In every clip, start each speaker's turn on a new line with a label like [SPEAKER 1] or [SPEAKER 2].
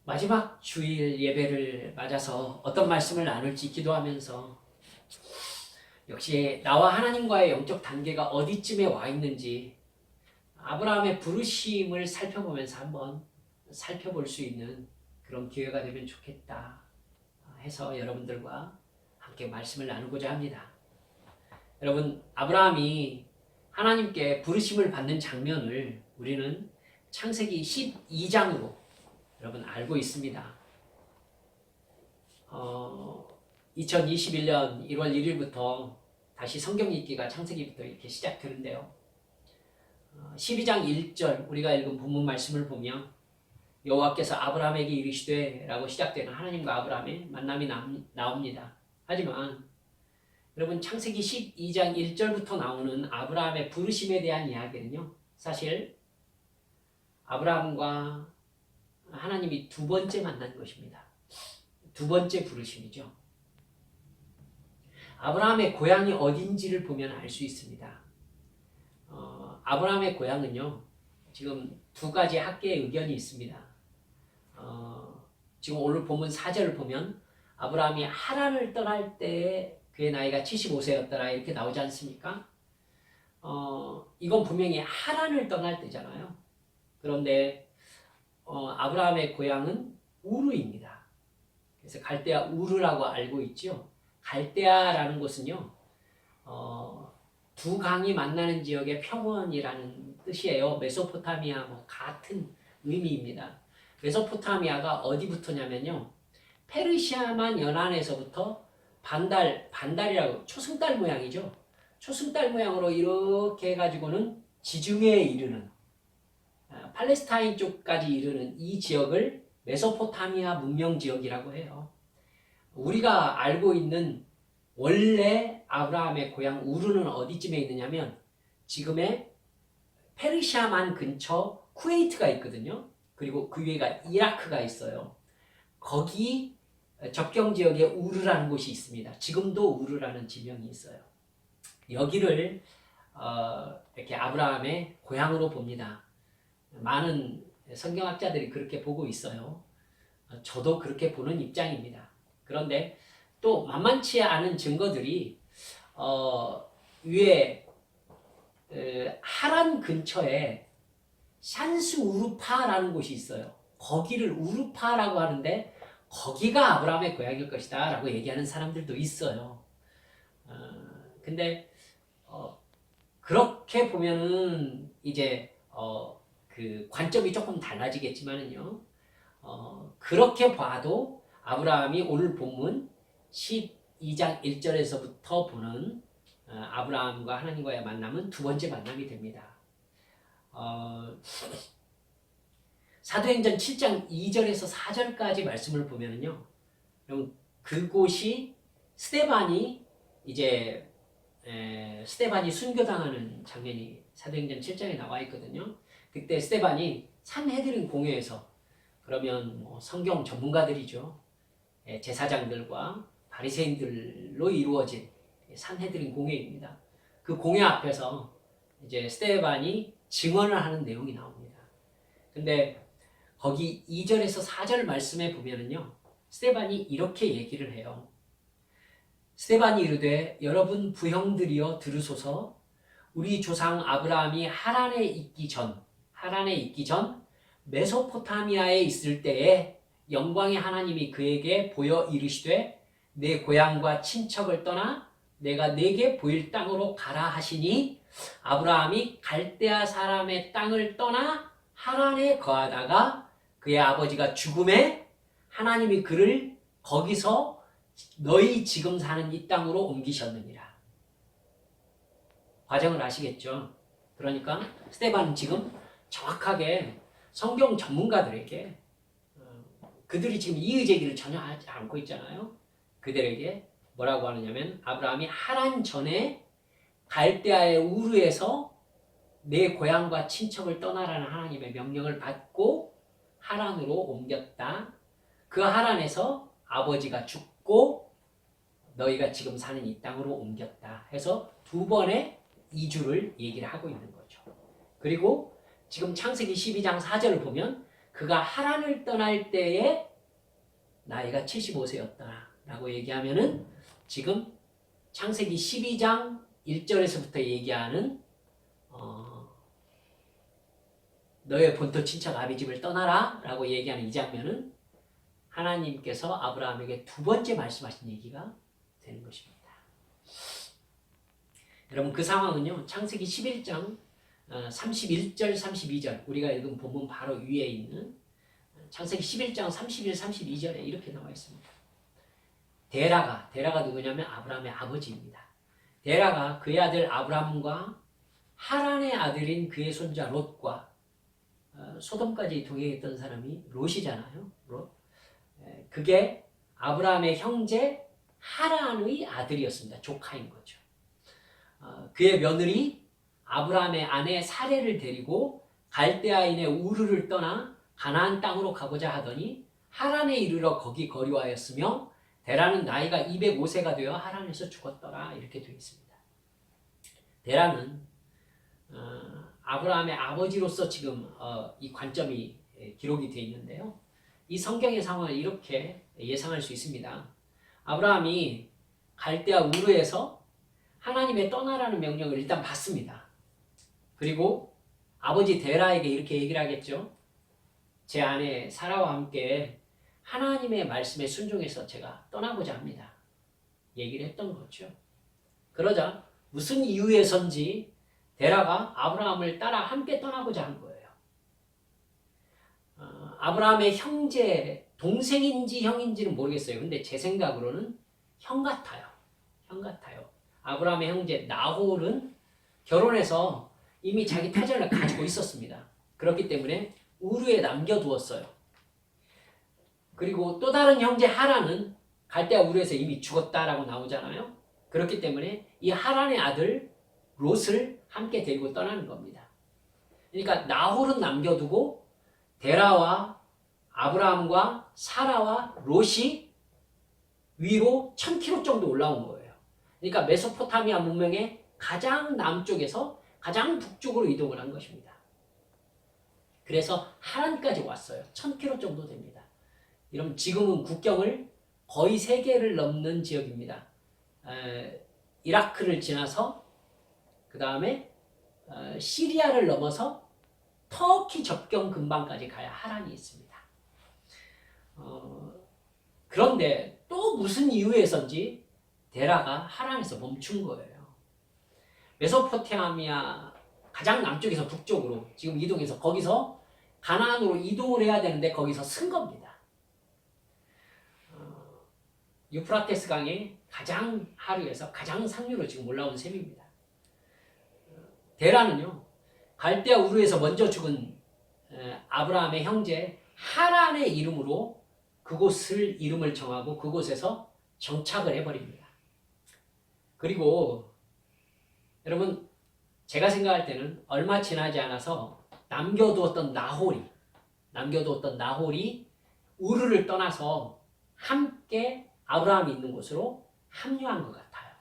[SPEAKER 1] 마지막 주일 예배를 맞아서 어떤 말씀을 나눌지 기도하면서 역시 나와 하나님과의 영적 단계가 어디쯤에 와 있는지 아브라함의 부르심을 살펴보면서 한번 살펴볼 수 있는 그런 기회가 되면 좋겠다 해서 여러분들과 함께 말씀을 나누고자 합니다. 여러분, 아브라함이 하나님께 부르심을 받는 장면을 우리는 창세기 12장으로 여러분 알고 있습니다. 2021년 1월 1일부터 다시 성경 읽기가 창세기부터 이렇게 시작되는데요. 12장 1절 우리가 읽은 본문 말씀을 보면 여호와께서 아브라함에게 이르시되 라고 시작되는 하나님과 아브라함의 만남이 나옵니다. 하지만 여러분, 창세기 12장 1절부터 나오는 아브라함의 부르심에 대한 이야기는요, 사실 아브라함과 하나님이 두 번째 만난 것입니다. 두 번째 부르심이죠. 아브라함의 고향이 어딘지를 보면 알 수 있습니다. 아브라함의 고향은요, 지금 두 가지 학계의 의견이 있습니다. 지금 오늘 본문 4절을 보면 아브라함이 하란을 떠날 때 그의 나이가 75세였더라 이렇게 나오지 않습니까? 이건 분명히 하란을 떠날 때잖아요. 그런데 아브라함의 고향은 우르입니다. 그래서 갈대아 우르라고 알고 있죠. 갈대아라는 곳은요, 두 강이 만나는 지역의 평원이라는 뜻이에요. 메소포타미아 같은 의미입니다. 메소포타미아가 어디부터냐면요, 페르시아만 연안에서부터 반달이라고 초승달 모양이죠. 초승달 모양으로 이렇게 해가지고는 지중해에 이르는 팔레스타인 쪽까지 이르는 이 지역을 메소포타미아 문명 지역이라고 해요. 우리가 알고 있는 원래 아브라함의 고향 우르는 어디쯤에 있느냐면 지금의 페르시아만 근처 쿠웨이트가 있거든요. 그리고 그 위에가 이라크가 있어요. 거기 접경 지역에 우르라는 곳이 있습니다. 지금도 우르라는 지명이 있어요. 여기를 이렇게 아브라함의 고향으로 봅니다. 많은 성경학자들이 그렇게 보고 있어요. 저도 그렇게 보는 입장입니다. 그런데 또 만만치 않은 증거들이 위에 하란 근처에 샨스 우르파라는 곳이 있어요. 거기를 우르파라고 하는데 거기가 아브라함의 고향일 것이다 라고 얘기하는 사람들도 있어요. 근데 그렇게 보면은 이제 그 관점이 조금 달라지겠지만은요, 그렇게 봐도 아브라함이 오늘 본문 12장 1절에서부터 보는 아브라함과 하나님과의 만남은 두 번째 만남이 됩니다. 사도행전 7장 2절에서 4절까지 말씀을 보면은요, 그곳이 스데반이 순교당하는 장면이 사도행전 7장에 나와 있거든요. 그때 스데반이 산헤드린 공회에서, 그러면 성경 전문가들이죠, 제사장들과 바리새인들로 이루어진 산헤드린 공회입니다. 그 공회 앞에서 이제 스데반이 증언을 하는 내용이 나옵니다. 근데 거기 2절에서 4절 말씀에 보면은요, 스데반이 이렇게 얘기를 해요. 스데반이 이르되 여러분 부형들이여 들으소서. 우리 조상 아브라함이 하란에 있기 전 메소포타미아에 있을 때에 영광의 하나님이 그에게 보여 이르시되 내 고향과 친척을 떠나 내가 네게 보일 땅으로 가라 하시니 아브라함이 갈대아 사람의 땅을 떠나 하란에 거하다가 그의 아버지가 죽음에 하나님이 그를 거기서 너희 지금 사는 이 땅으로 옮기셨느니라. 과정을 아시겠죠? 그러니까 스데반은 지금 정확하게 성경 전문가들에게, 그들이 지금 이의제기를 전혀 하지 않고 있잖아요. 그들에게 뭐라고 하느냐면 아브라함이 하란 전에 갈대아의 우르에서 내 고향과 친척을 떠나라는 하나님의 명령을 받고 하란으로 옮겼다. 그 하란에서 아버지가 죽고 너희가 지금 사는 이 땅으로 옮겼다 해서 두 번의 이주를 얘기를 하고 있는 거죠. 그리고 지금 창세기 12장 4절을 보면 그가 하란을 떠날 때에 나이가 75세였다라고 얘기하면은 지금 창세기 12장 1절에서부터 얘기하는 너의 본토 친척 아비집을 떠나라 라고 얘기하는 이 장면은 하나님께서 아브라함에게 두 번째 말씀하신 얘기가 되는 것입니다. 여러분 그 상황은요. 창세기 11장 31절 32절 우리가 읽은 본문 바로 위에 있는 창세기 11장 31, 32절에 이렇게 나와 있습니다. 데라가 누구냐면 아브라함의 아버지입니다. 데라가 그의 아들 아브라함과 하란의 아들인 그의 손자 롯과 소돔까지 동행했던 사람이 롯이잖아요. 롯. 그게 아브라함의 형제 하란의 아들이었습니다. 조카인 거죠. 그의 며느리 아브라함의 아내 사레를 데리고 갈대아인의 우르를 떠나 가나안 땅으로 가고자 하더니 하란에 이르러 거기 거류하였으며 데라는 나이가 205세가 되어 하란에서 죽었더라 이렇게 되어 있습니다. 데라는 아브라함의 아버지로서 지금 이 관점이 기록이 되어 있는데요. 이 성경의 상황을 이렇게 예상할 수 있습니다. 아브라함이 갈대아 우르에서 하나님의 떠나라는 명령을 일단 받습니다. 그리고 아버지 데라에게 이렇게 얘기를 하겠죠. 제 아내 사라와 함께 하나님의 말씀에 순종해서 제가 떠나고자 합니다. 얘기를 했던 거죠. 그러자 무슨 이유에선지 데라가 아브라함을 따라 함께 떠나고자 한 거예요. 아브라함의 형제, 동생인지 형인지는 모르겠어요. 근데 제 생각으로는 형 같아요. 형 같아요. 아브라함의 형제 나홀은 결혼해서 이미 자기 터전을 가지고 있었습니다. 그렇기 때문에 우르에 남겨두었어요. 그리고 또 다른 형제 하란은 갈대아 우르에서 이미 죽었다라고 나오잖아요. 그렇기 때문에 이 하란의 아들 롯을 함께 데리고 떠나는 겁니다. 그러니까 나홀은 남겨두고 데라와 아브라함과 사라와 롯이 위로 1000km 정도 올라온 거예요. 그러니까 메소포타미아 문명의 가장 남쪽에서 가장 북쪽으로 이동을 한 것입니다. 그래서 하란까지 왔어요. 1000km 정도 됩니다. 여러분 지금은 국경을 거의 3개를 넘는 지역입니다. 이라크를 지나서 그 다음에 시리아를 넘어서 터키 접경 근방까지 가야 하란이 있습니다. 그런데 또 무슨 이유에선지 데라가 하란에서 멈춘 거예요. 메소포타미아 가장 남쪽에서 북쪽으로 지금 이동해서 거기서 가나안으로 이동을 해야 되는데 거기서 쓴 겁니다. 유프라테스 강의 가장 하류에서 가장 상류로 지금 올라온 셈입니다. 데라는요. 갈대아 우르에서 먼저 죽은 아브라함의 형제 하란의 이름으로 그곳을 이름을 정하고 그곳에서 정착을 해버립니다. 그리고 여러분 제가 생각할 때는 얼마 지나지 않아서 남겨두었던 나홀이 우르를 떠나서 함께 아브라함이 있는 곳으로 합류한 것 같아요.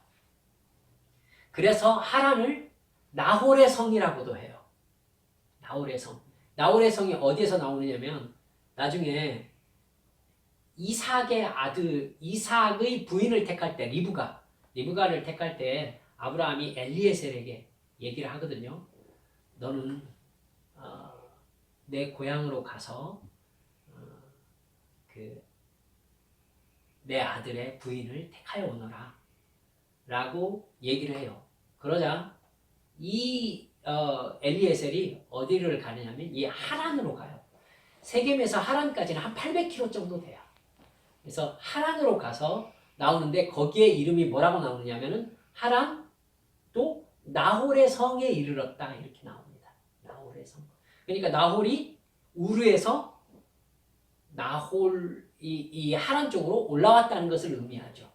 [SPEAKER 1] 그래서 하란을 나홀의 성이라고도 해요. 나홀의 성. 나홀의 성이 어디에서 나오느냐면 나중에 이삭의 아들, 이삭의 부인을 택할 때 리브가를 택할 때 아브라함이 엘리에셀에게 얘기를 하거든요. 너는 내 고향으로 가서 내 아들의 부인을 택하여 오너라 라고 얘기를 해요. 그러자 이 엘리에셀이 어디를 가느냐면 이 하란으로 가요. 세겜에서 하란까지는 한 800km 정도 돼요. 그래서 하란으로 가서 나오는데 거기에 이름이 뭐라고 나오느냐면은 하란 또 나홀의 성에 이르렀다 이렇게 나옵니다. 나홀의 성. 그러니까 나홀이 우르에서 나홀 이 하란 쪽으로 올라왔다는 것을 의미하죠.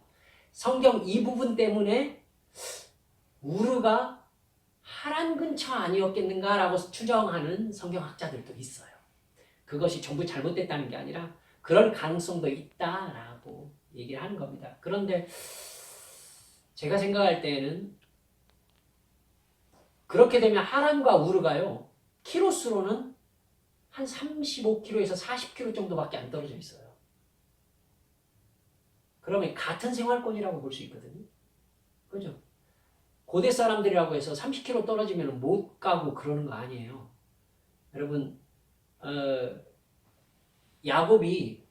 [SPEAKER 1] 성경 이 부분 때문에 우르가 하란 근처 아니었겠는가라고 추정하는 성경학자들도 있어요. 그것이 전부 잘못됐다는 게 아니라 그럴 가능성도 있다라고 얘기를 하는 겁니다. 그런데 제가 생각할 때에는 그렇게 되면 하란과 우르가요. 키로수로는 한 35km에서 40km 정도밖에 안 떨어져 있어요. 그러면 같은 생활권이라고 볼 수 있거든요. 그죠? 고대 사람들이라고 해서 30km 떨어지면 못 가고 그러는 거 아니에요. 여러분, 야곱이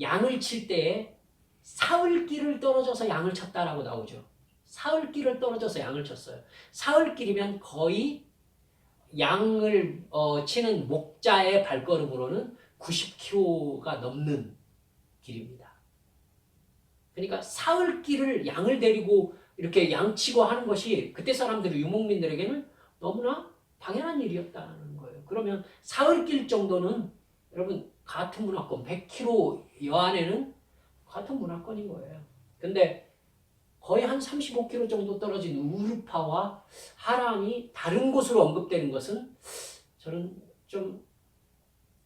[SPEAKER 1] 양을 칠 때에 사흘길을 떨어져서 양을 쳤다라고 나오죠. 사흘길을 떨어져서 양을 쳤어요. 사흘길이면 거의 양을 치는 목자의 발걸음으로는 90km가 넘는 길입니다. 그러니까 사흘길을 양을 데리고 이렇게 양치고 하는 것이 그때 사람들이 유목민들에게는 너무나 당연한 일이었다는 거예요. 그러면 사흘길 정도는 여러분 같은 문화권 100km 여안에는 같은 문화권인 거예요. 근데 거의 한 35km 정도 떨어진 우르파와 하란이 다른 곳으로 언급되는 것은 저는 좀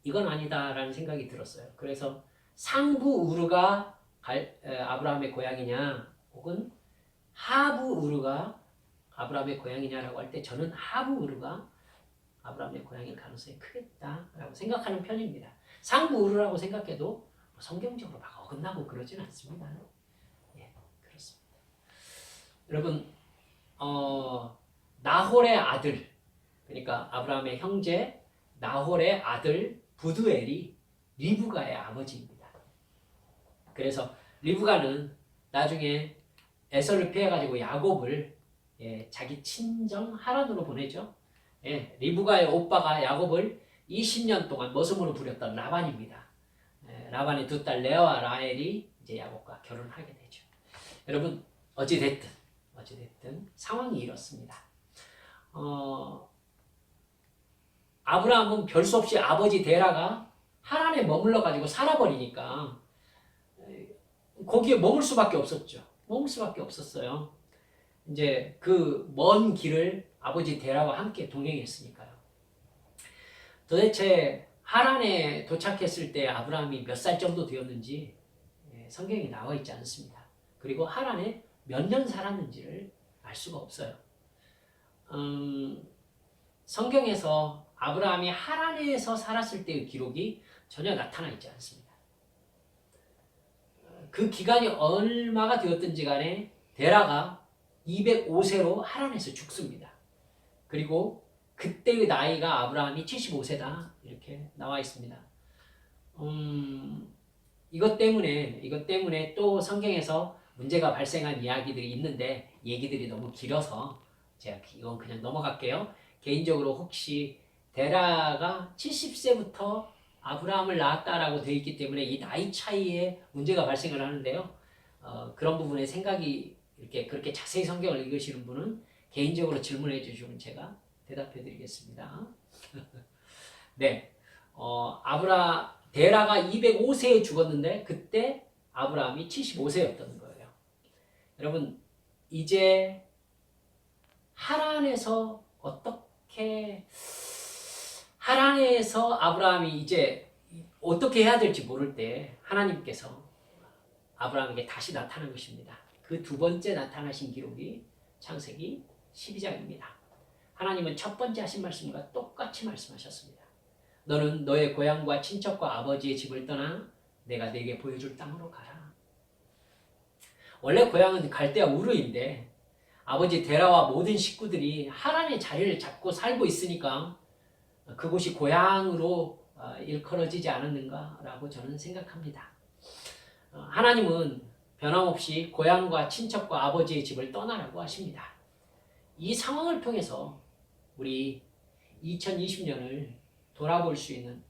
[SPEAKER 1] 이건 아니다라는 생각이 들었어요. 그래서 상부 우르가 아브라함의 고향이냐 혹은 하부 우르가 아브라함의 고향이냐라고 할 때 저는 하부 우르가 아브라함의 고향일 가능성이 크겠다라고 생각하는 편입니다. 상부 우르라고 생각해도 성경적으로 막 어긋나고 그러진 않습니다. 예, 그렇습니다. 여러분, 나홀의 아들, 그러니까 아브라함의 형제 나홀의 아들 부두엘이 리브가의 아버지입니다. 그래서 리브가는 나중에 에서를 피해가지고 야곱을 자기 친정 하란으로 보내죠. 리브가의 오빠가 야곱을 20년 동안 머슴으로 부렸던 라반입니다. 라반의 두 딸 레아와 라헬이 이제 야곱과 결혼하게 되죠. 여러분 어찌됐든 상황이 이렇습니다. 아브라함은 별 수 없이 아버지 데라가 하란에 머물러 가지고 살아버리니까 거기에 머물 수밖에 없었죠. 머물 수밖에 없었어요. 이제 그 먼 길을 아버지 데라와 함께 동행했으니까요. 도대체 하란에 도착했을 때 아브라함이 몇 살 정도 되었는지 성경에 나와 있지 않습니다. 그리고 하란에 몇 년 살았는지를 알 수가 없어요. 성경에서 아브라함이 하란에서 살았을 때의 기록이 전혀 나타나 있지 않습니다. 그 기간이 얼마가 되었든지 간에 데라가 205세로 하란에서 죽습니다. 그리고 그때의 나이가 아브라함이 75세다 이렇게 나와 있습니다. 이것 때문에 또 성경에서 문제가 발생한 이야기들이 있는데 얘기들이 너무 길어서 제가 이건 그냥 넘어갈게요. 개인적으로 혹시 데라가 70세부터 아브라함을 낳았다라고 되어 있기 때문에 이 나이 차이에 문제가 발생을 하는데요. 그런 부분에 생각이 이렇게 그렇게 자세히 성경을 읽으시는 분은 개인적으로 질문해 주시면 제가 대답해 드리겠습니다. 네. 데라가 205세에 죽었는데 그때 아브라함이 75세였던 거예요. 여러분, 이제 하란에서 아브라함이 이제 어떻게 해야 될지 모를 때 하나님께서 아브라함에게 다시 나타난 것입니다. 그 두 번째 나타나신 기록이 창세기 12장입니다. 하나님은 첫 번째 하신 말씀과 똑같이 말씀하셨습니다. 너는 너의 고향과 친척과 아버지의 집을 떠나 내가 네게 보여줄 땅으로 가라. 원래 고향은 갈대아 우르인데 아버지 데라와 모든 식구들이 하란의 자리를 잡고 살고 있으니까 그곳이 고향으로 일컬어지지 않았는가라고 저는 생각합니다. 하나님은 변함없이 고향과 친척과 아버지의 집을 떠나라고 하십니다. 이 상황을 통해서 우리 2020년을 돌아볼 수 있는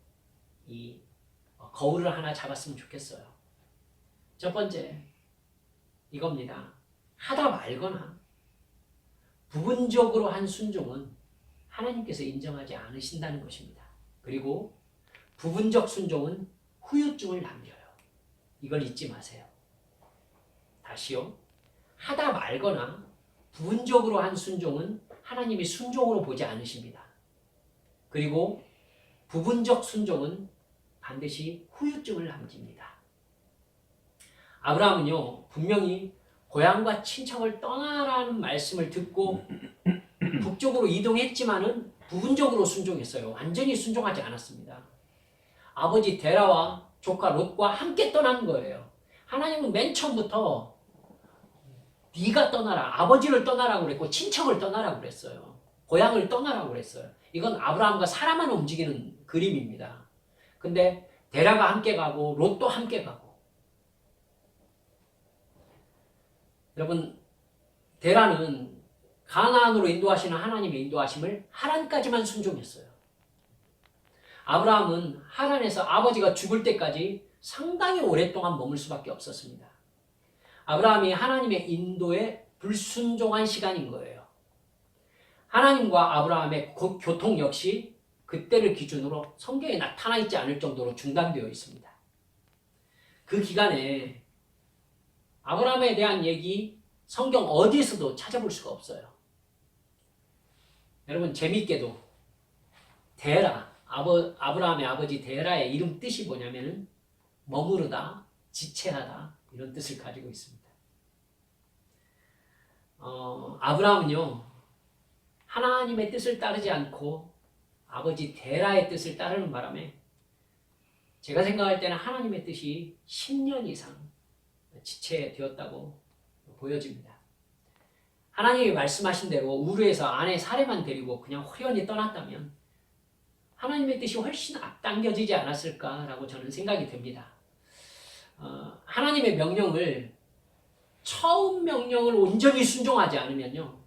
[SPEAKER 1] 이 거울을 하나 잡았으면 좋겠어요. 첫 번째, 이겁니다. 하다 말거나 부분적으로 한 순종은 하나님께서 인정하지 않으신다는 것입니다. 그리고 부분적 순종은 후유증을 남겨요. 이걸 잊지 마세요. 다시요. 하다 말거나 부분적으로 한 순종은 하나님이 순종으로 보지 않으십니다. 그리고 부분적 순종은 반드시 후유증을 남깁니다. 아브라함은요, 분명히 고향과 친척을 떠나라는 말씀을 듣고 북쪽으로 이동했지만은 부분적으로 순종했어요. 완전히 순종하지 않았습니다. 아버지 데라와 조카 롯과 함께 떠난 거예요. 하나님은 맨 처음부터 네가 떠나라, 아버지를 떠나라고 그랬고 친척을 떠나라고 그랬어요. 고향을 떠나라고 그랬어요. 이건 아브라함과 사라만 움직이는 그림입니다. 근데 데라가 함께 가고 롯도 함께 가고. 여러분, 데라는 가나안으로 인도하시는 하나님의 인도하심을 하란까지만 순종했어요. 아브라함은 하란에서 아버지가 죽을 때까지 상당히 오랫동안 머물 수밖에 없었습니다. 아브라함이 하나님의 인도에 불순종한 시간인 거예요. 하나님과 아브라함의 교통 역시 그때를 기준으로 성경에 나타나 있지 않을 정도로 중단되어 있습니다. 그 기간에 아브라함에 대한 얘기 성경 어디에서도 찾아볼 수가 없어요. 여러분, 재미있게도 데라, 아브라함의 아버지 데라의 이름 뜻이 뭐냐면은 머무르다, 지체하다 이런 뜻을 가지고 있습니다. 아브라함은요, 하나님의 뜻을 따르지 않고 아버지 데라의 뜻을 따르는 바람에 제가 생각할 때는 하나님의 뜻이 10년 이상 지체되었다고 보여집니다. 하나님이 말씀하신 대로 우르에서 아내 사레만 데리고 그냥 호련히 떠났다면 하나님의 뜻이 훨씬 앞당겨지지 않았을까라고 저는 생각이 듭니다. 하나님의 명령을 처음 명령을 온전히 순종하지 않으면요,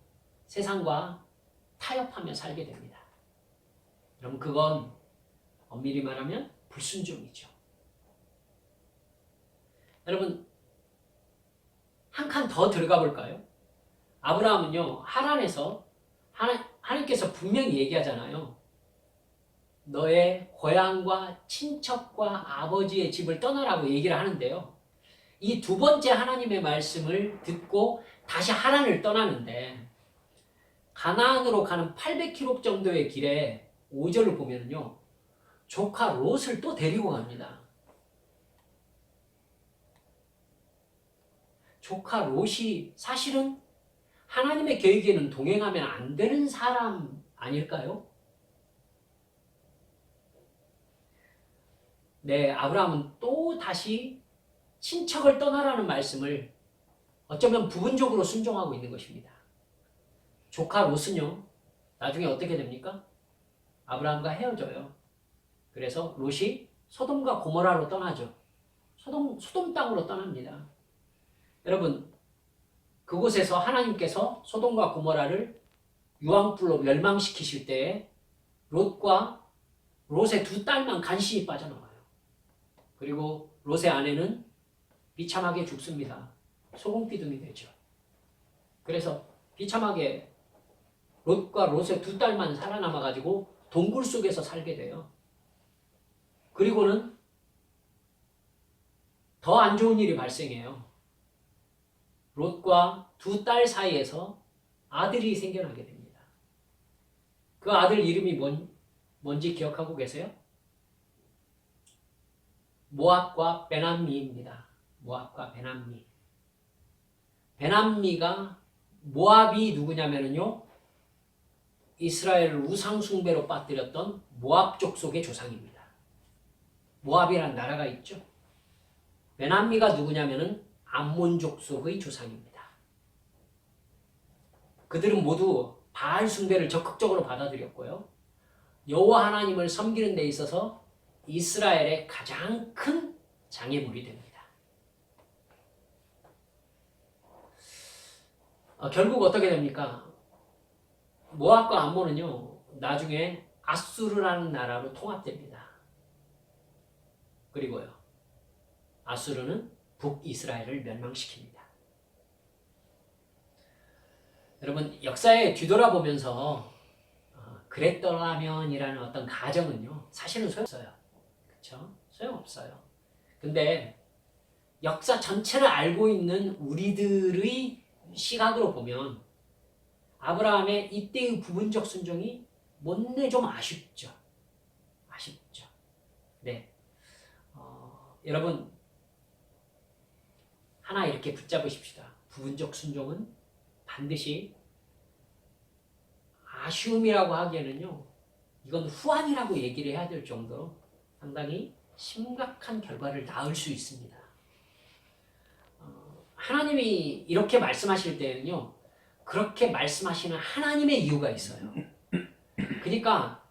[SPEAKER 1] 세상과 타협하며 살게 됩니다. 그럼 그건 엄밀히 말하면 불순종이죠. 여러분, 한 칸 더 들어가 볼까요? 아브라함은요, 하란에서 하나님께서 분명히 얘기하잖아요. 너의 고향과 친척과 아버지의 집을 떠나라고 얘기를 하는데요. 이 두 번째 하나님의 말씀을 듣고 다시 하란을 떠나는데 가나안으로 가는 800km 정도의 길에 5절을 보면요, 조카 롯을 또 데리고 갑니다. 조카 롯이 사실은 하나님의 계획에는 동행하면 안 되는 사람 아닐까요? 네, 아브라함은 또 다시 친척을 떠나라는 말씀을 어쩌면 부분적으로 순종하고 있는 것입니다. 조카 롯은요, 나중에 어떻게 됩니까? 아브라함과 헤어져요. 그래서 롯이 소돔과 고모라로 떠나죠. 소돔 땅으로 떠납니다. 여러분, 그곳에서 하나님께서 소돔과 고모라를 유황불로 멸망시키실 때에 롯과 롯의 두 딸만 간신히 빠져나와요. 그리고 롯의 아내는 비참하게 죽습니다. 소금기둥이 되죠. 그래서 비참하게 롯과 롯의 두 딸만 살아남아가지고 동굴 속에서 살게 돼요. 그리고는 더 안 좋은 일이 발생해요. 롯과 두 딸 사이에서 아들이 생겨나게 됩니다. 그 아들 이름이 뭔지 기억하고 계세요? 모압과 베남미입니다. 모압과 베남미. 베남미가 모압이 누구냐면요, 이스라엘을 우상숭배로 빠뜨렸던 모압 족속의 조상입니다. 모압이라는 나라가 있죠. 베남미가 누구냐면은 암몬 족속의 조상입니다. 그들은 모두 바알 숭배를 적극적으로 받아들였고요, 여호와 하나님을 섬기는 데 있어서 이스라엘의 가장 큰 장애물이 됩니다. 결국 어떻게 됩니까? 모압과 암몬은요, 나중에 아수르라는 나라로 통합됩니다. 그리고요, 아수르는 북이스라엘을 멸망시킵니다. 여러분, 역사에 뒤돌아보면서 그랬더라면이라는 어떤 가정은요, 사실은 소용없어요. 그렇죠? 소용없어요. 근데 역사 전체를 알고 있는 우리들의 시각으로 보면 아브라함의 이때의 부분적 순종이 못내 좀 아쉽죠. 아쉽죠. 네. 여러분, 하나 이렇게 붙잡으십시다. 부분적 순종은 반드시 아쉬움이라고 하기에는요, 이건 후환이라고 얘기를 해야 될 정도로 상당히 심각한 결과를 낳을 수 있습니다. 하나님이 이렇게 말씀하실 때는요, 그렇게 말씀하시는 하나님의 이유가 있어요. 그러니까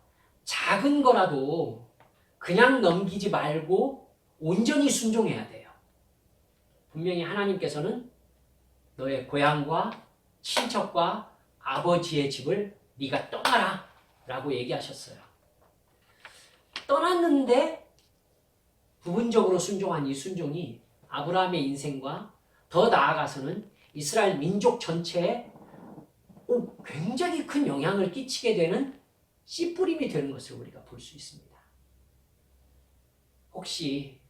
[SPEAKER 1] 작은 거라도 그냥 넘기지 말고 온전히 순종해야 돼요. 분명히 하나님께서는 너의 고향과 친척과 아버지의 집을 네가 떠나라 라고 얘기하셨어요. 떠났는데 부분적으로 순종한 이 순종이 아브라함의 인생과 더 나아가서는 이스라엘 민족 전체에 굉장히 큰 영향을 끼치게 되는 씨뿌림이 되는 것을 우리가 볼 수 있습니다. 혹시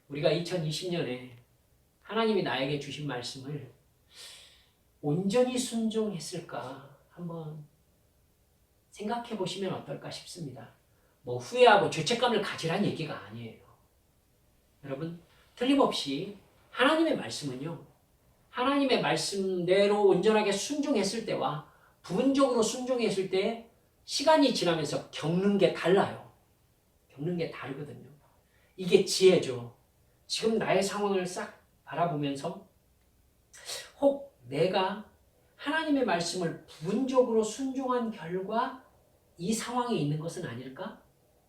[SPEAKER 1] 우리가 2020년에 하나님이 나에게 주신 말씀을 온전히 순종했을까 한번 생각해 보시면 어떨까 싶습니다. 뭐 후회하고 죄책감을 가지란 얘기가 아니에요. 여러분, 틀림없이 하나님의 말씀은요, 하나님의 말씀대로 온전하게 순종했을 때와 부분적으로 순종했을 때 시간이 지나면서 겪는 게 달라요. 겪는 게 다르거든요. 이게 지혜죠. 지금 나의 상황을 싹 바라보면서 혹 내가 하나님의 말씀을 부분적으로 순종한 결과 이 상황에 있는 것은 아닐까?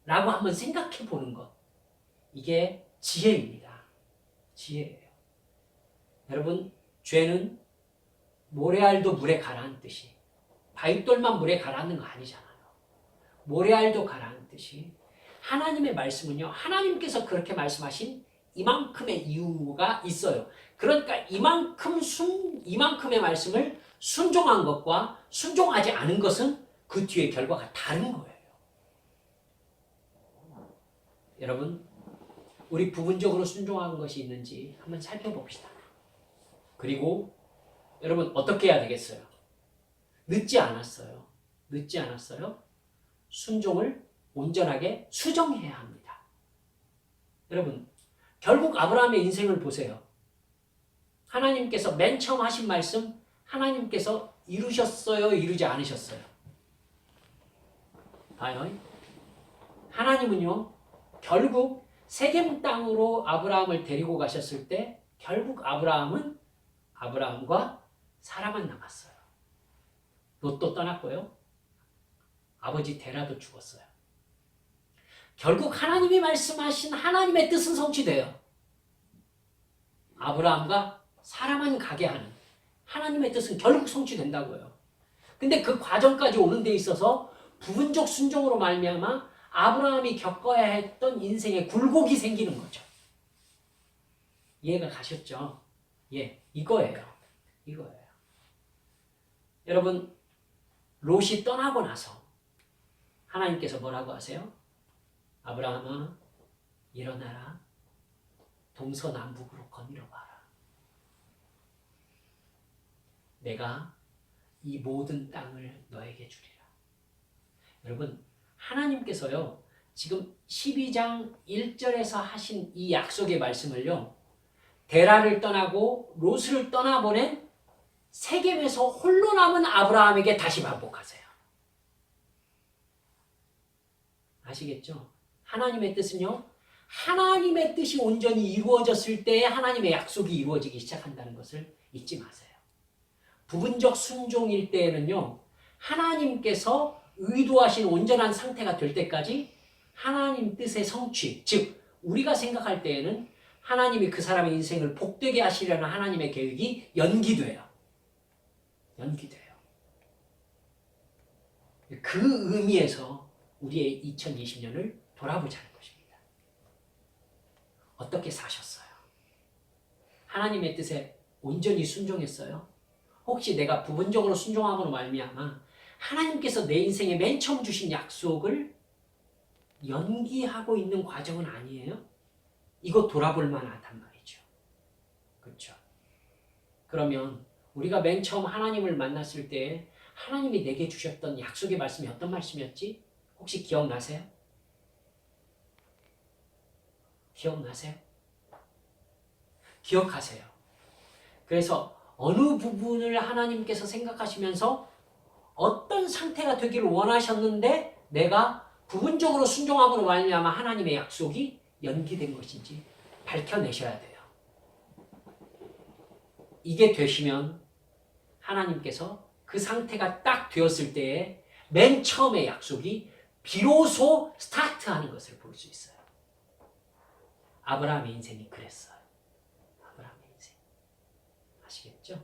[SPEAKER 1] 라고 한번 생각해 보는 것. 이게 지혜입니다. 지혜예요. 여러분, 죄는 모래알도 물에 가라앉듯이 바윗돌만 물에 가라앉는 거 아니잖아요. 모래알도 가라앉듯이 하나님의 말씀은요, 하나님께서 그렇게 말씀하신 이만큼의 이유가 있어요. 그러니까 이만큼의 말씀을 순종한 것과 순종하지 않은 것은 그 뒤에 결과가 다른 거예요. 여러분, 우리 부분적으로 순종한 것이 있는지 한번 살펴봅시다. 그리고 여러분, 어떻게 해야 되겠어요? 늦지 않았어요. 늦지 않았어요. 순종을 온전하게 수정해야 합니다. 여러분, 결국 아브라함의 인생을 보세요. 하나님께서 맨 처음 하신 말씀, 하나님께서 이루셨어요? 이루지 않으셨어요? 봐요. 하나님은요, 결국 세겜 땅으로 아브라함을 데리고 가셨을 때 결국 아브라함과 사라만 남았어요. 롯도 떠났고요. 아버지 데라도 죽었어요. 결국 하나님이 말씀하신 하나님의 뜻은 성취돼요. 아브라함과 사라만 가게 하는 하나님의 뜻은 결국 성취된다고요. 근데 그 과정까지 오는 데 있어서 부분적 순종으로 말미암아 아브라함이 겪어야 했던 인생의 굴곡이 생기는 거죠. 이해가 가셨죠? 예, 이거예요. 여러분, 롯이 떠나고 나서 하나님께서 뭐라고 하세요? 아브라함아, 일어나라. 동서남북으로 거닐어봐라. 내가 이 모든 땅을 너에게 주리라. 여러분, 하나님께서요, 지금 12장 1절에서 하신 이 약속의 말씀을요, 데라를 떠나고 롯을 떠나보낸 세겜에서 홀로 남은 아브라함에게 다시 반복하세요. 아시겠죠? 하나님의 뜻은요, 하나님의 뜻이 온전히 이루어졌을 때 하나님의 약속이 이루어지기 시작한다는 것을 잊지 마세요. 부분적 순종일 때에는요, 하나님께서 의도하신 온전한 상태가 될 때까지 하나님 뜻의 성취, 즉 우리가 생각할 때에는 하나님이 그 사람의 인생을 복되게 하시려는 하나님의 계획이 연기돼요. 그 의미에서 우리의 2020년을 돌아보자는 것입니다. 어떻게 사셨어요? 하나님의 뜻에 온전히 순종했어요? 혹시 내가 부분적으로 순종함으로 말미암아 하나님께서 내 인생에 맨 처음 주신 약속을 연기하고 있는 과정은 아니에요? 이거 돌아볼 만하단 말이죠. 그렇죠? 그러면 우리가 맨 처음 하나님을 만났을 때 하나님이 내게 주셨던 약속의 말씀이 어떤 말씀이었지? 혹시 기억나세요? 기억하세요. 그래서 어느 부분을 하나님께서 생각하시면서 어떤 상태가 되기를 원하셨는데 내가 부분적으로 순종함으로 말미암아 하나님의 약속이 연기된 것인지 밝혀내셔야 돼요. 이게 되시면 하나님께서 그 상태가 딱 되었을 때에 맨 처음의 약속이 비로소 스타트하는 것을 볼 수 있어요. 아브라함의 인생이 그랬어요. 아브라함의 인생. 아시겠죠?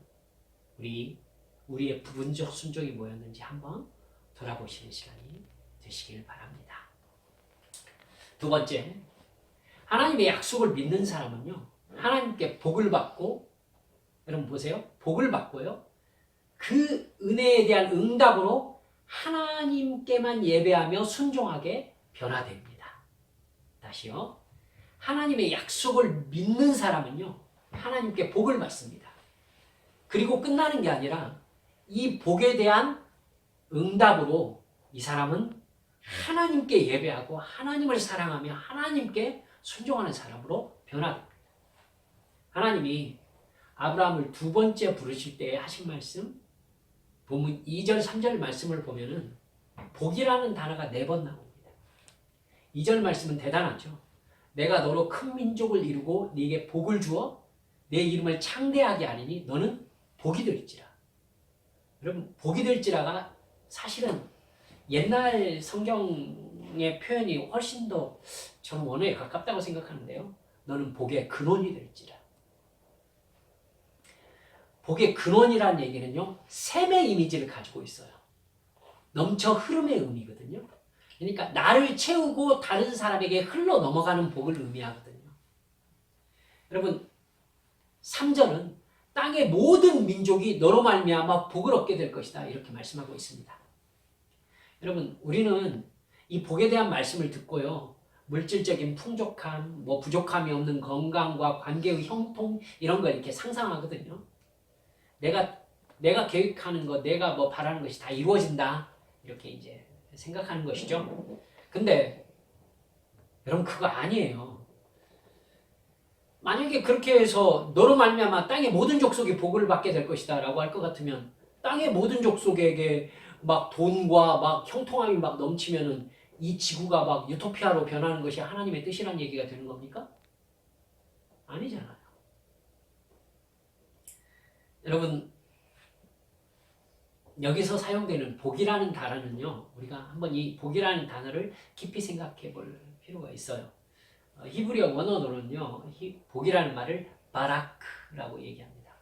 [SPEAKER 1] 우리의 부분적 순종이 뭐였는지 한번 돌아보시는 시간이 되시길 바랍니다. 두 번째, 하나님의 약속을 믿는 사람은요, 하나님께 복을 받고, 여러분 보세요. 복을 받고요. 그 은혜에 대한 응답으로 하나님께만 예배하며 순종하게 변화됩니다. 다시요. 하나님의 약속을 믿는 사람은요, 하나님께 복을 받습니다. 그리고 끝나는 게 아니라 이 복에 대한 응답으로 이 사람은 하나님께 예배하고 하나님을 사랑하며 하나님께 순종하는 사람으로 변화됩니다. 하나님이 아브라함을 두 번째 부르실 때 하신 말씀, 본문 2절, 3절 말씀을 보면은 복이라는 단어가 4번 나옵니다. 2절 말씀은 대단하죠. 내가 너로 큰 민족을 이루고 네게 복을 주어 내 이름을 창대하게 하리니 너는 복이 될지라. 여러분, 복이 될지라가 사실은 옛날 성경의 표현이 훨씬 더 저는 원어에 가깝다고 생각하는데요. 너는 복의 근원이 될지라. 복의 근원이라는 얘기는요, 샘의 이미지를 가지고 있어요. 넘쳐 흐름의 의미거든요. 그러니까 나를 채우고 다른 사람에게 흘러 넘어가는 복을 의미하거든요. 여러분, 3절은 땅의 모든 민족이 너로 말미암아 복을 얻게 될 것이다, 이렇게 말씀하고 있습니다. 여러분, 우리는 이 복에 대한 말씀을 듣고요, 물질적인 풍족함, 부족함이 없는 건강과 관계의 형통, 이런 걸 이렇게 상상하거든요. 내가 계획하는 것, 내가 바라는 것이 다 이루어진다, 이렇게 이제 생각하는 것이죠. 근데 여러분, 그거 아니에요. 만약에 그렇게 해서 너로 말미암아 땅의 모든 족속이 복을 받게 될 것이다 라고 할 것 같으면 땅의 모든 족속에게 막 돈과 막 형통함이 막 넘치면은 이 지구가 막 유토피아로 변하는 것이 하나님의 뜻이란 얘기가 되는 겁니까? 아니잖아요. 여러분, 여기서 사용되는 복이라는 단어는요, 우리가 한번 이 복이라는 단어를 깊이 생각해 볼 필요가 있어요. 히브리어 원어로는요, 복이라는 말을 바라크라고 얘기합니다.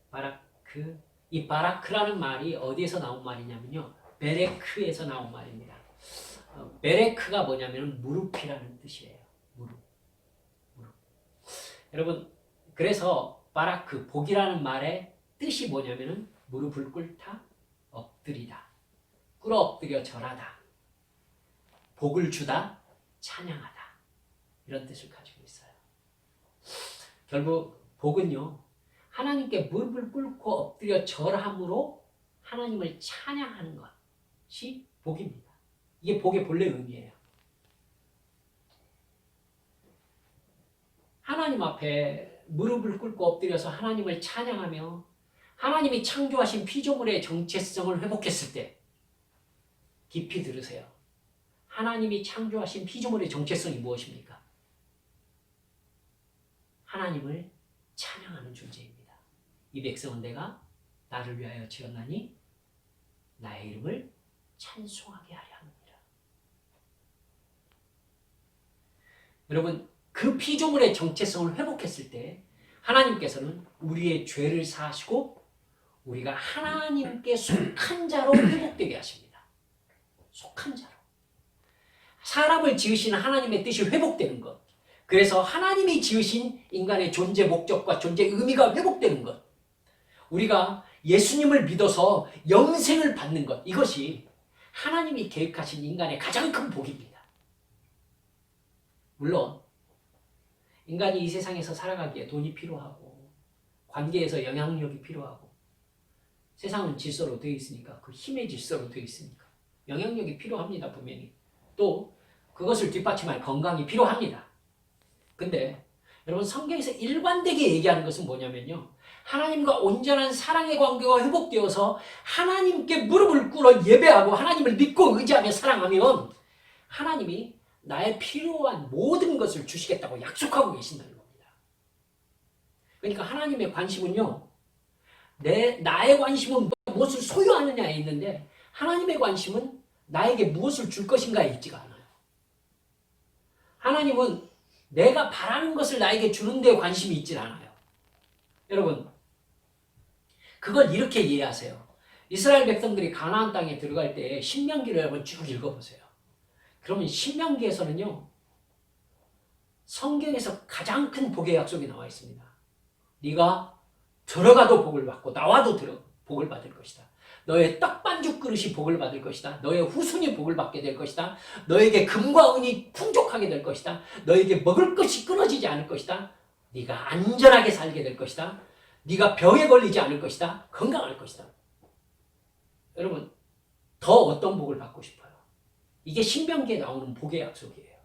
[SPEAKER 1] 바라크. 이 바라크라는 말이 어디에서 나온 말이냐면요, 베레크에서 나온 말입니다. 베레크가 뭐냐면 무릎이라는 뜻이에요. 무릎. 여러분, 그래서 바라크, 복이라는 말의 뜻이 뭐냐면은 무릎을 꿇다, 엎드리다, 꿇어 엎드려 절하다, 복을 주다, 찬양하다, 이런 뜻을 가지고 있어요. 결국 복은요, 하나님께 무릎을 꿇고 엎드려 절함으로 하나님을 찬양하는 것이 복입니다. 이게 복의 본래 의미예요. 하나님 앞에 무릎을 꿇고 엎드려서 하나님을 찬양하며 하나님이 창조하신 피조물의 정체성을 회복했을 때, 깊이 들으세요. 하나님이 창조하신 피조물의 정체성이 무엇입니까? 하나님을 찬양하는 존재입니다. 이 백성은 내가 나를 위하여 지었나니 나의 이름을 찬송하게 하려 합니다. 여러분, 그 피조물의 정체성을 회복했을 때 하나님께서는 우리의 죄를 사하시고 우리가 하나님께 속한 자로 회복되게 하십니다. 속한 자로. 사람을 지으신 하나님의 뜻이 회복되는 것. 그래서 하나님이 지으신 인간의 존재 목적과 존재 의미가 회복되는 것. 우리가 예수님을 믿어서 영생을 받는 것. 이것이 하나님이 계획하신 인간의 가장 큰 복입니다. 물론 인간이 이 세상에서 살아가기에 돈이 필요하고 관계에서 영향력이 필요하고 세상은 질서로 되어 있으니까, 그 힘의 질서로 되어 있으니까 영향력이 필요합니다. 분명히. 또 그것을 뒷받침할 건강이 필요합니다. 근데 여러분 성경에서 일관되게 얘기하는 것은 뭐냐면요. 하나님과 온전한 사랑의 관계가 회복되어서 하나님께 무릎을 꿇어 예배하고 하나님을 믿고 의지하며 사랑하면 하나님이 나의 필요한 모든 것을 주시겠다고 약속하고 계신다는 겁니다. 그러니까 하나님의 관심은요. 나의 관심은 무엇을 소유하느냐에 있는데 하나님의 관심은 나에게 무엇을 줄 것인가에 있지가 않아요. 하나님은 내가 바라는 것을 나에게 주는 데 관심이 있질 않아요. 여러분 그걸 이렇게 이해하세요. 이스라엘 백성들이 가나안 땅에 들어갈 때 신명기를 여러분 쭉 읽어보세요. 그러면 신명기에서는요. 성경에서 가장 큰 복의 약속이 나와 있습니다. 네가 들어가도 복을 받고 나와도 복을 받을 것이다. 너의 떡반죽 그릇이 복을 받을 것이다. 너의 후손이 복을 받게 될 것이다. 너에게 금과 은이 풍족하게 될 것이다. 너에게 먹을 것이 끊어지지 않을 것이다. 네가 안전하게 살게 될 것이다. 네가 병에 걸리지 않을 것이다. 건강할 것이다. 여러분 더 어떤 복을 받고 싶어요? 이게 신명기에 나오는 복의 약속이에요.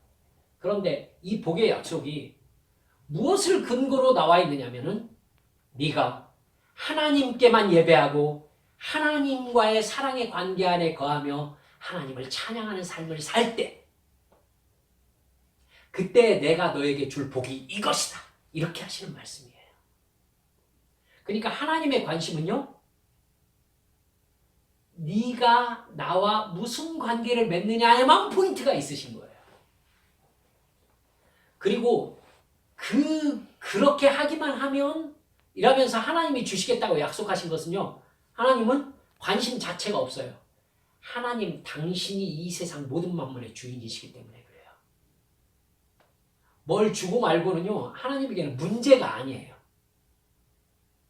[SPEAKER 1] 그런데 이 복의 약속이 무엇을 근거로 나와 있느냐면은 네가 하나님께만 예배하고 하나님과의 사랑의 관계 안에 거하며 하나님을 찬양하는 삶을 살 때 그때 내가 너에게 줄 복이 이것이다. 이렇게 하시는 말씀이에요. 그러니까 하나님의 관심은요. 네가 나와 무슨 관계를 맺느냐에만 포인트가 있으신 거예요. 그리고 그렇게 하기만 하면 이러면서 하나님이 주시겠다고 약속하신 것은요. 하나님은 관심 자체가 없어요. 하나님 당신이 이 세상 모든 만물의 주인이시기 때문에 그래요. 뭘 주고 말고는요. 하나님에게는 문제가 아니에요.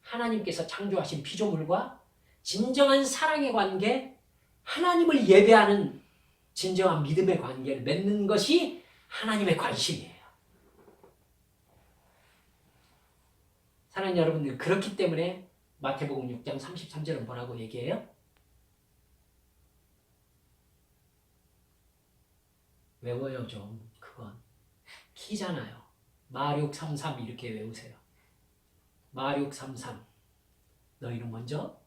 [SPEAKER 1] 하나님께서 창조하신 피조물과 진정한 사랑의 관계, 하나님을 예배하는 진정한 믿음의 관계를 맺는 것이 하나님의 관심이에요. 사랑하는 여러분들, 그렇기 때문에 마태복음 6장 33절은 뭐라고 얘기해요? 외워요 좀. 그건 키잖아요. 마륙 33 이렇게 외우세요. 마륙 33 너희는 먼저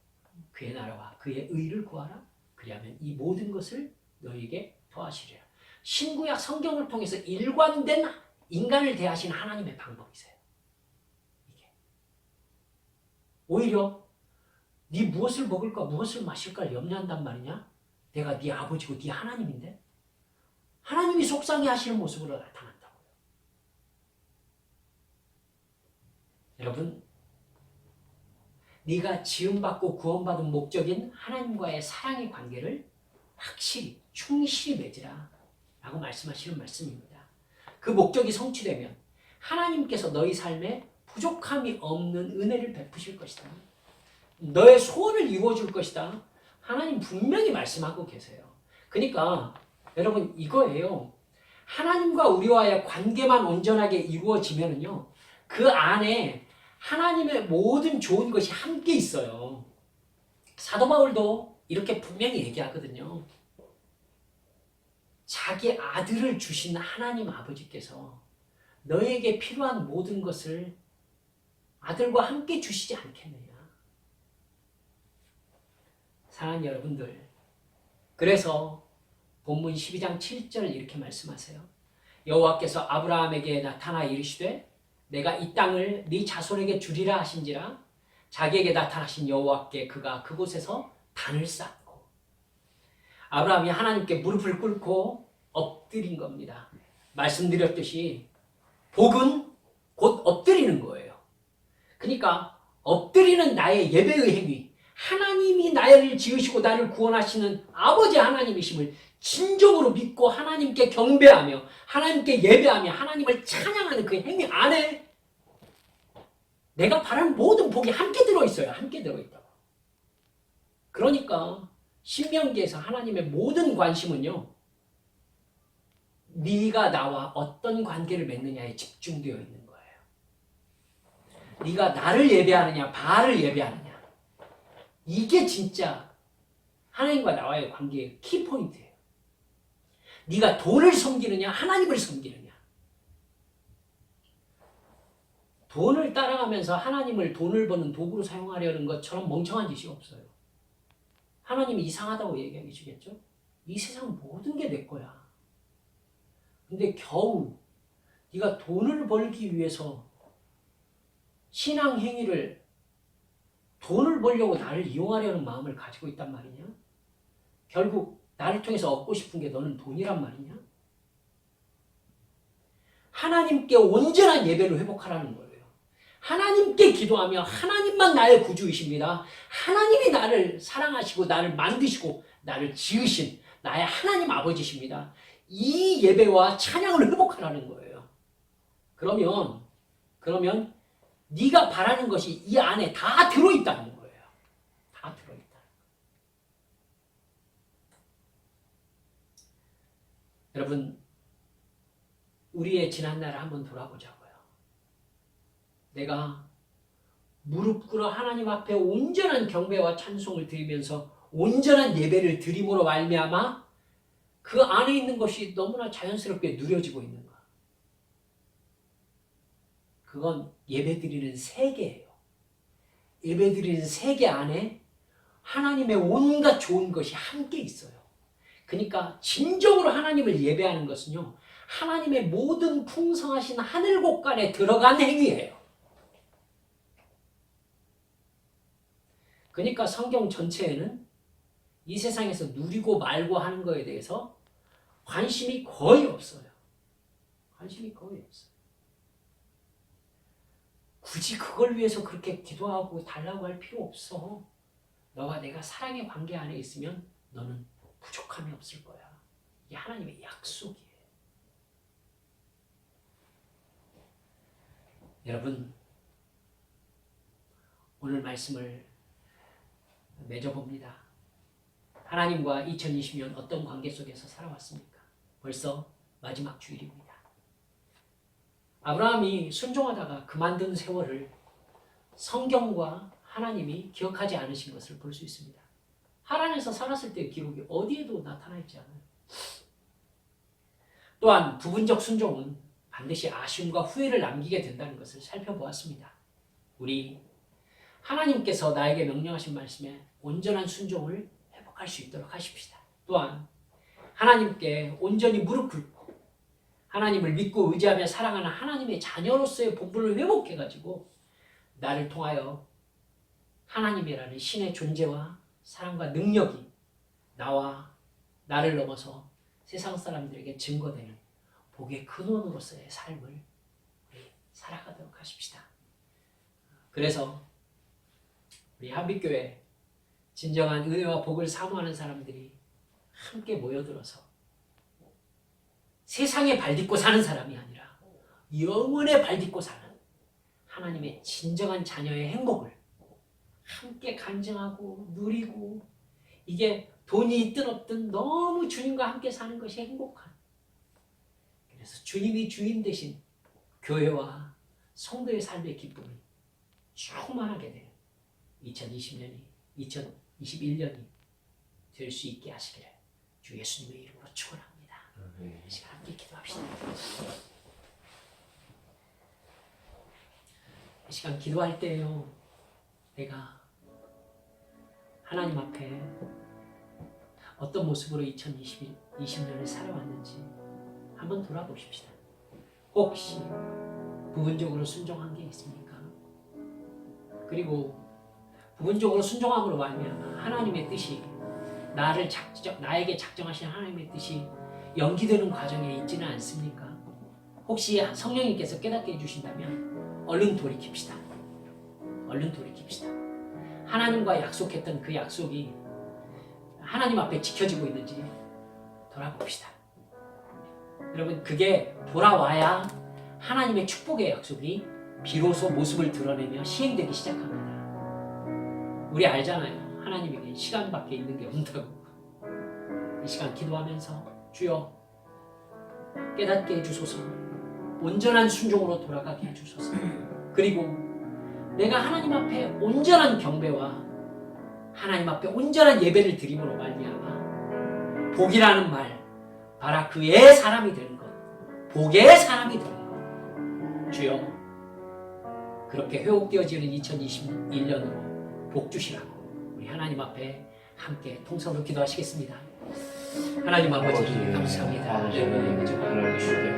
[SPEAKER 1] 그의 나라와 그의 의를 구하라. 그리하면 이 모든 것을 너희에게 더하시리라. 신구약 성경을 통해서 일관된 인간을 대하신 하나님의 방법이세요. 이게 오히려 네 무엇을 먹을까 무엇을 마실까 염려한단 말이냐? 내가 네 아버지고 네 하나님인데 하나님이 속상해하시는 모습으로 나타난다고요. 여러분 네가 지음받고 구원받은 목적인 하나님과의 사랑의 관계를 확실히 충실히 맺으라 라고 말씀하시는 말씀입니다. 그 목적이 성취되면 하나님께서 너희 삶에 부족함이 없는 은혜를 베푸실 것이다. 너의 소원을 이루어줄 것이다. 하나님 분명히 말씀하고 계세요. 그러니까 여러분 이거예요. 하나님과 우리와의 관계만 온전하게 이루어지면은요. 그 안에 하나님의 모든 좋은 것이 함께 있어요. 사도 바울도 이렇게 분명히 얘기하거든요. 자기 아들을 주신 하나님 아버지께서 너에게 필요한 모든 것을 아들과 함께 주시지 않겠느냐. 사랑하는 여러분들, 그래서 본문 12장 7절 이렇게 말씀하세요. 여호와께서 아브라함에게 나타나 이르시되 내가 이 땅을 네 자손에게 주리라 하신지라. 자기에게 나타나신 여호와께 그가 그곳에서 단을 쌓고 아브라함이 하나님께 무릎을 꿇고 엎드린 겁니다. 말씀드렸듯이 복은 곧 엎드리는 거예요. 그러니까 엎드리는 나의 예배의 행위, 하나님이 나를 지으시고 나를 구원하시는 아버지 하나님이심을 진정으로 믿고 하나님께 경배하며 하나님께 예배하며 하나님을 찬양하는 그 행위 안에 내가 바라는 모든 복이 함께 들어있어요. 함께 들어있다고. 그러니까 신명기에서 하나님의 모든 관심은요. 네가 나와 어떤 관계를 맺느냐에 집중되어 있는 거예요. 네가 나를 예배하느냐 바알을 예배하느냐. 이게 진짜 하나님과 나와의 관계의 키포인트예요. 네가 돈을 섬기느냐 하나님을 섬기느냐. 돈을 따라가면서 하나님을 돈을 버는 도구로 사용하려는 것처럼 멍청한 짓이 없어요. 하나님이 이상하다고 얘기하기 주겠죠? 이 세상 모든 게 내 거야. 근데 겨우 네가 돈을 벌기 위해서 신앙 행위를 돈을 벌려고 나를 이용하려는 마음을 가지고 있단 말이냐? 결국 나를 통해서 얻고 싶은 게 너는 돈이란 말이냐? 하나님께 온전한 예배를 회복하라는 거예요. 하나님께 기도하며 하나님만 나의 구주이십니다. 하나님이 나를 사랑하시고 나를 만드시고 나를 지으신 나의 하나님 아버지십니다. 이 예배와 찬양을 회복하라는 거예요. 그러면 네가 바라는 것이 이 안에 다 들어있다는 거예요. 다 들어있다. 여러분, 우리의 지난 날을 한번 돌아보자고요. 내가 무릎 꿇어 하나님 앞에 온전한 경배와 찬송을 드리면서 온전한 예배를 드림으로 말미암아 그 안에 있는 것이 너무나 자연스럽게 누려지고 있는가? 그건 예배드리는 세계예요. 예배드리는 세계 안에 하나님의 온갖 좋은 것이 함께 있어요. 그러니까 진정으로 하나님을 예배하는 것은요, 하나님의 모든 풍성하신 하늘 곳간에 들어간 행위예요. 그러니까 성경 전체에는 이 세상에서 누리고 말고 하는 것에 대해서 관심이 거의 없어요. 관심이 거의 없어요. 굳이 그걸 위해서 그렇게 기도하고 달라고 할 필요 없어. 너와 내가 사랑의 관계 안에 있으면 너는 부족함이 없을 거야. 이게 하나님의 약속이에요. 여러분, 오늘 말씀을 맺어봅니다. 하나님과 2020년 어떤 관계 속에서 살아왔습니까? 벌써 마지막 주일입니다. 아브라함이 순종하다가 그만둔 세월을 성경과 하나님이 기억하지 않으신 것을 볼 수 있습니다. 하란에서 살았을 때의 기록이 어디에도 나타나 있지 않아요. 또한 부분적 순종은 반드시 아쉬움과 후회를 남기게 된다는 것을 살펴보았습니다. 우리 하나님께서 나에게 명령하신 말씀에 온전한 순종을 회복할 수 있도록 하십시다. 또한 하나님께 온전히 무릎 꿇고 하나님을 믿고 의지하며 사랑하는 하나님의 자녀로서의 본분을 회복해가지고 나를 통하여 하나님이라는 신의 존재와 사랑과 능력이 나와 나를 넘어서 세상 사람들에게 증거되는 복의 근원으로서의 삶을 살아가도록 하십시다. 그래서 우리 한빛교회 진정한 은혜와 복을 사모하는 사람들이 함께 모여들어서 세상에 발딛고 사는 사람이 아니라 영원에 발딛고 사는 하나님의 진정한 자녀의 행복을 함께 간증하고 누리고, 이게 돈이 있든 없든 너무 주님과 함께 사는 것이 행복한, 그래서 주님이 주인 되신 교회와 성도의 삶의 기쁨이 충만하게 되는 2021년이 될 수 있게 하시기를 주 예수님의 이름으로 축원합니다. 이 시간 함께 기도합시다. 이 시간 기도할 때요, 내가 하나님 앞에 어떤 모습으로 2020년을 살아왔는지 한번 돌아보십시다. 혹시 부분적으로 순종한 게 있습니까? 그리고 부분적으로 순종함으로 말미암아 하나님의 뜻이 나에게 작정하신 하나님의 뜻이 연기되는 과정에 있지는 않습니까? 혹시 성령님께서 깨닫게 해주신다면 얼른 돌이킵시다. 얼른 돌이킵시다. 하나님과 약속했던 그 약속이 하나님 앞에 지켜지고 있는지 돌아봅시다. 여러분, 그게 돌아와야 하나님의 축복의 약속이 비로소 모습을 드러내며 시행되기 시작합니다. 우리 알잖아요. 하나님에게 시간밖에 있는 게 없다고. 이 시간 기도하면서 주여 깨닫게 해주소서, 온전한 순종으로 돌아가게 해주소서, 그리고 내가 하나님 앞에 온전한 경배와 하나님 앞에 온전한 예배를 드림으로 말미암아 복이라는 말, 바라 그의 사람이 되는 것, 복의 사람이 되는 것, 주여 그렇게 회복되어지는 2021년으로 복 주시라고 우리 하나님 앞에 함께 통성으로 기도하시겠습니다. 하나님 아버지 감사합니다.
[SPEAKER 2] 하나님